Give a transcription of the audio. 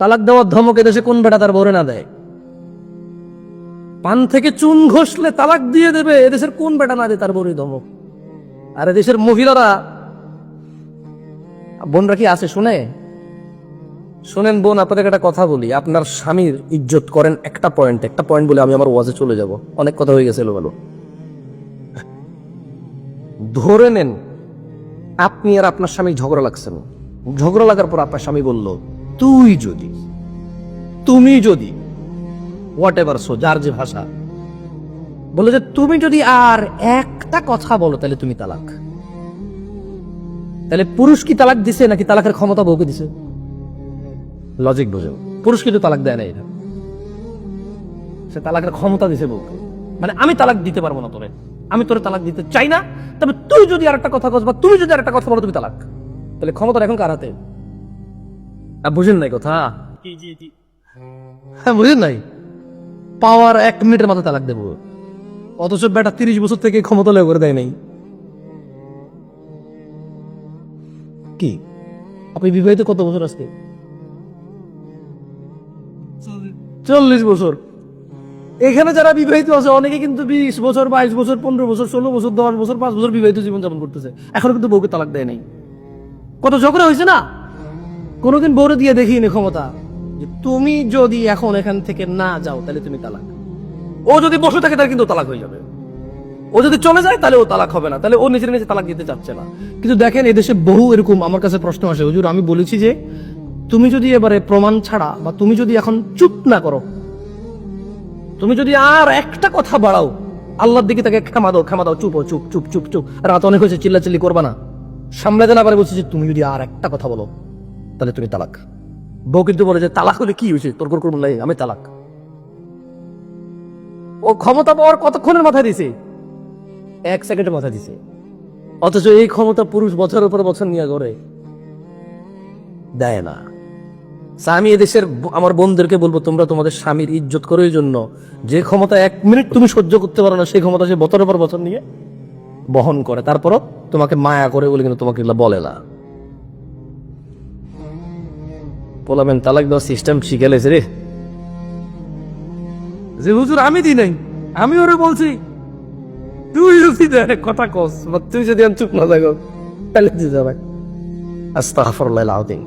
তালাক দেওয়ার ধমক এদেশে কোন বেটা তার বউরে না দেয়? পান থেকে চুন ঘষলে তালাক দিয়ে দেবে, এদেশের কোন বেটা না দেয় তার বউরে ধমক? আর এদেশের মহিলারা, বোনরা কি আছে শুনে? শোনেন বোন, আপনাদের একটা কথা বলি, আপনার স্বামীর ইজ্জত করেন একটা পয়েন্ট বলে আমি আমার ওয়াজে চলে যাব, অনেক কথা হয়ে গেছে এলোমেলো। ধরে নেন আপনি আর আপনার স্বামী ঝগড়া লাগছেন, ঝগড়া লাগার পর আপনার স্বামী বলল তুমি যদি হোয়াট এভার, সো যার যে ভাষা, বলে যে তুমি যদি আর একটা কথা বলো তাহলে তুমি তালাক। তাহলে পুরুষ কি তালাক দিছে নাকি তালাকের ক্ষমতা বউকে দিছে? লজিক বোঝেন, পুরুষ কিন্তু তালাক দেয় না, এটা সে তালাকের ক্ষমতা দিছে বউকে। মানে আমি তালাক দিতে পারবো না তোরে, আমি তোরে তালাক দিতে চাই না, তবে তুই যদি আর একটা কথা কস বা তুমি যদি আর একটা কথা বলো তুমি তালাক। তাহলে ক্ষমতা এখন কার হাতে? বুঝেন নাই কথা? হ্যাঁ বুঝেন নাই, পাওয়ার 1 মিনিটের মাথায় তালাক দেবো, অথচ বেটা 30 বছর থেকে ক্ষমতা লয় করে দেয় নাই। কি আপনি বিবাহিত কত বছর? আজকে 40 বছর। এখানে যারা বিবাহিত আছে অনেকে কিন্তু 20 বছর, 22 বছর, 15 বছর, 16 বছর, 10 বছর, 5 বছর বিবাহিত জীবন যাপন করতেছে, এখনো কিন্তু বউকে তালাক দেয় নাই। কত ঝগড়া হয়েছে না? কোনোদিন বউরে দিয়ে দেখিনি ক্ষমতা যে তুমি যদি এখন এখান থেকে না যাও তাহলে তুমি তালাক। ও যদি বসে থাকে তাহলে কিন্তু তালাক হয়ে যাবে, ও যদি চলে যায় তাহলে ও তালাক হবে না, তাহলে ও নিজের নিজে তালাক দিতে চাচ্ছে না। কিন্তু দেখেন এদেশে বহু এরকম আমার কাছে প্রশ্ন আসে, হুজুর আমি বলেছি যে তুমি যদি এবারে প্রমাণ ছাড়া বা তুমি যদি এখন চুপ না করো, তুমি যদি আর একটা কথা বাড়াও, আল্লাহর দিকে তাকে ক্ষমা দাও, চুপ চুপ চুপ চুপ চুপ, রাত অনেক হয়েছে, চিল্লাচিল্লি করবা না, সামলাতে না পারে বলছে যে তুমি যদি আর একটা কথা বলো তাহলে তুমি তালাক। বউ কিন্তু বলে যে তালাক হলে কি হয়েছে, তোর করবো নাই, আমি তালাক। ও ক্ষমতা পাওয়ার কতক্ষণের মাথায় দিছে? 1 সেকেন্ডের মাথায় দিছে, অথচ এই ক্ষমতা পুরুষ বছরের পর বছর নিয়ে করে দেয় না। আমি এদেশের আমার বোনদেরকে বলবো, তোমরা তোমাদের স্বামীর ইজ্জত করো, এই জন্য যে ক্ষমতা 1 মিনিট তুমি সহ্য করতে পারো না সেই ক্ষমতা সে বছরের পর বছর নিয়ে বহন করে, তারপরও তোমাকে মায়া করে বলে কিন্তু তোমাকে এগুলো বলে না। বলবেন তালাক দেওয়ার সিস্টেম শিখে লেছে রে, যে হুজুর আমি দিই নাই, আমি ওরে বলছি, তুই যদি কথা কস বা তুই যদি চুপ না থাকো তাহলে যাবে। আস্তাগফিরুল্লাহ আল-আযীম।